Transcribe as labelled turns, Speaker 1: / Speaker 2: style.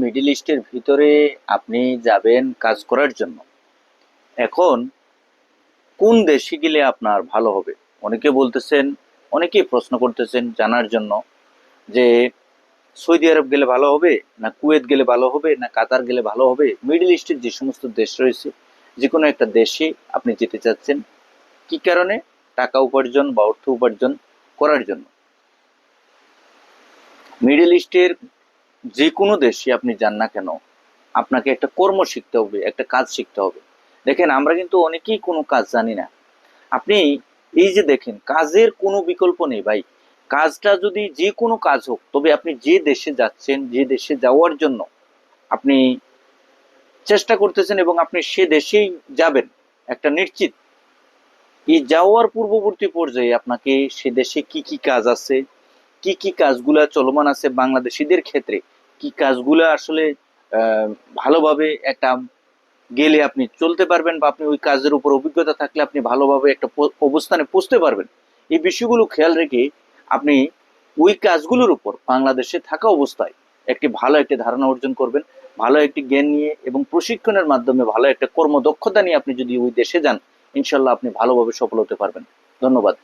Speaker 1: Middle ইস্টের ভিতরে আপনি যাবেন কাজ করার জন্য। এখন কোন দেশে গেলে আপনার ভালো হবে? অনেকে বলতেছেন, অনেকেই প্রশ্ন করতেছেন জানার জন্য যে সৌদি আরব গেলে ভালো হবে, না কুয়েত গেলে ভালো হবে, না কাতার গেলে ভালো হবে। মিডল ইস্টের যে সমস্ত দেশ রয়েছে, যে কোনো একটা দেশে আপনি যেতে চাচ্ছেন। কি কারণে? টাকা উপার্জন বা অর্থ উপার্জন করার জন্য। মিডল ইস্টের যে কোনো দেশে আপনি যান না কেন, আপনাকে একটা কর্ম শিখতে হবে, একটা কাজ শিখতে হবে। দেখেন, আমরা কিন্তু অনেকেই কোনো কাজ জানি না। আপনি এই যে দেখেন, কাজের কোনো বিকল্প নেই ভাই। কাজটা যদি যে কোনো কাজ হোক, তবে আপনি যে দেশে যাচ্ছেন, যে দেশে যাওয়ার জন্য আপনি চেষ্টা করতেছেন এবং আপনি সে দেশেই যাবেন, একটা নিশ্চিত। এই যাওয়ার পূর্ববর্তী পর্যায়ে আপনাকে সে দেশে কি কি কাজ আছে, কি কি কাজগুলা চলমান আছে বাংলাদেশিদের ক্ষেত্রে, কি কাজগুলা আসলে আহ, ভালোভাবে একটা গেলে আপনি চলতে পারবেন, বা আপনি ওই কাজের উপর অভিজ্ঞতা থাকলে আপনি ভালোভাবে একটা অবস্থানে পৌঁছতে পারবেন। এই বিষয়গুলো খেয়াল রেখে আপনি ওই কাজগুলোর উপর বাংলাদেশে থাকা অবস্থায় একটি ভালো একটি ধারণা অর্জন করবেন। ভালো একটি জ্ঞান নিয়ে এবং প্রশিক্ষণের মাধ্যমে ভালো একটা কর্মদক্ষতা নিয়ে আপনি যদি ওই দেশে যান, ইনশাল্লাহ আপনি ভালোভাবে সফল হতে পারবেন। ধন্যবাদ।